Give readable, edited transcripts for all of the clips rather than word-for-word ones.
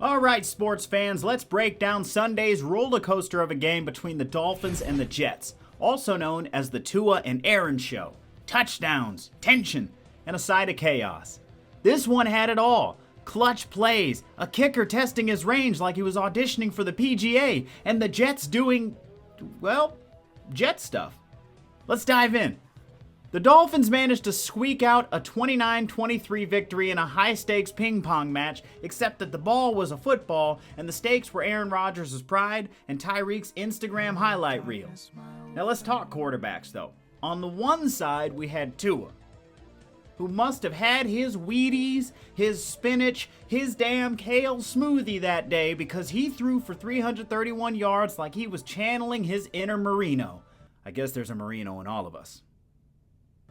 Alright, sports fans, let's break down Sunday's roller coaster of a game between the Dolphins and the Jets, also known as the Tua and Aaron show. Touchdowns, tension, and a side of chaos. This one had it all. Clutch plays, a kicker testing his range like he was auditioning for the PGA, and the Jets doing, well, Jet stuff. Let's dive in. The Dolphins managed to squeak out a 29-23 victory in a high-stakes ping-pong match, except that the ball was a football and the stakes were Aaron Rodgers' pride and Tyreek's Instagram highlight reel. Now let's talk quarterbacks, though. On the one side, we had Tua, who must have had his Wheaties, his spinach, his damn kale smoothie that day because he threw for 331 yards like he was channeling his inner Marino. I guess there's a Marino in all of us.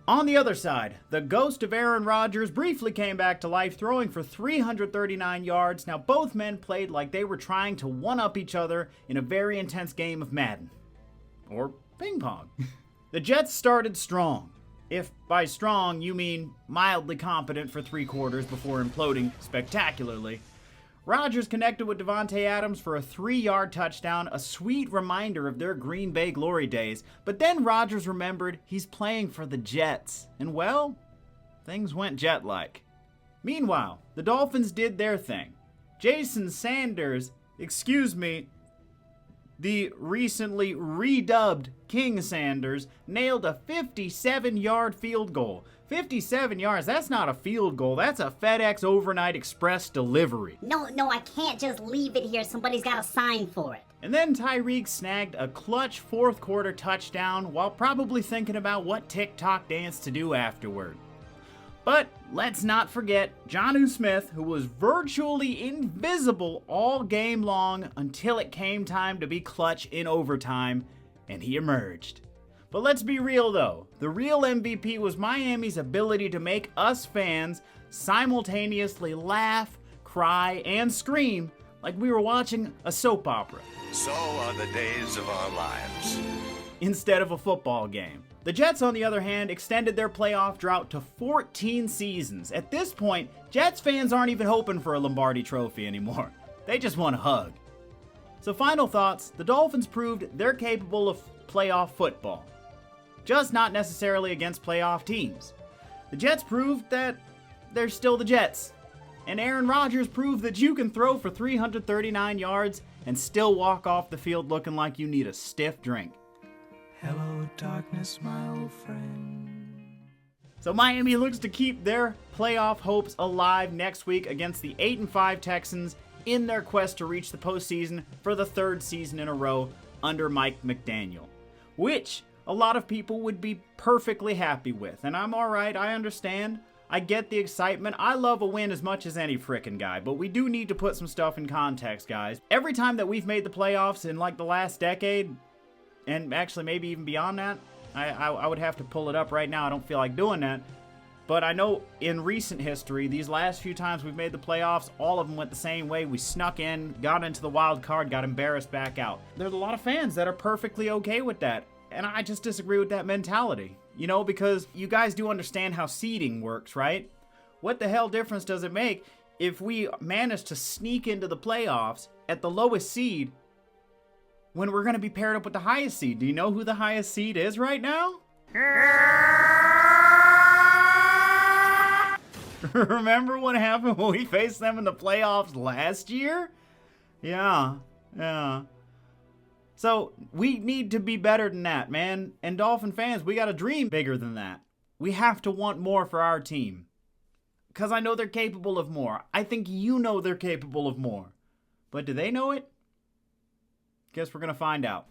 On the other side, the ghost of Aaron Rodgers briefly came back to life, throwing for 339 yards. Now, both men played like they were trying to one-up each other in a very intense game of Madden. Or ping pong. The Jets started strong. If by strong you mean mildly competent for 3 quarters before imploding spectacularly. Rodgers connected with Devontae Adams for a 3-yard touchdown, a sweet reminder of their Green Bay glory days. But then Rodgers remembered he's playing for the Jets. And well, things went Jet-like. Meanwhile, the Dolphins did their thing. Jason Sanders, the recently redubbed King Sanders, nailed a 57-yard field goal. 57 yards, that's not a field goal, that's a FedEx Overnight Express delivery. No, I can't just leave it here. Somebody's got to sign for it. And then Tyreek snagged a clutch fourth quarter touchdown while probably thinking about what TikTok dance to do afterward. But let's not forget Jonnu Smith, who was virtually invisible all game long until it came time to be clutch in overtime, and he emerged. But let's be real though, the real MVP was Miami's ability to make us fans simultaneously laugh, cry, and scream like we were watching a soap opera. So are the days of our lives. Instead of a football game. The Jets, on the other hand, extended their playoff drought to 14 seasons. At this point, Jets fans aren't even hoping for a Lombardi trophy anymore. They just want a hug. So final thoughts, the Dolphins proved they're capable of playoff football. Just not necessarily against playoff teams. The Jets proved that they're still the Jets. And Aaron Rodgers proved that you can throw for 339 yards and still walk off the field looking like you need a stiff drink. Hello, darkness, my old friend. So Miami looks to keep their playoff hopes alive next week against the 8-5 Texans in their quest to reach the postseason for the 3rd season in a row under Mike McDaniel, which a lot of people would be perfectly happy with. And I'm alright, I understand. I get the excitement. I love a win as much as any frickin' guy, but we do need to put some stuff in context, guys. Every time that we've made the playoffs in like the last decade, and actually maybe even beyond that, I would have to pull it up right now. I don't feel like doing that. But I know in recent history, these last few times we've made the playoffs, all of them went the same way. We snuck in, got into the wild card, got embarrassed back out. There's a lot of fans that are perfectly okay with that. And I just disagree with that mentality. You know, because you guys do understand how seeding works, right? What the hell difference does it make if we manage to sneak into the playoffs at the lowest seed when we're going to be paired up with the highest seed? Do you know who the highest seed is right now? Remember what happened when we faced them in the playoffs last year? Yeah. So, we need to be better than that, man. And Dolphin fans, we gotta dream bigger than that. We have to want more for our team. Because I know they're capable of more. I think you know they're capable of more. But do they know it? Guess we're gonna find out.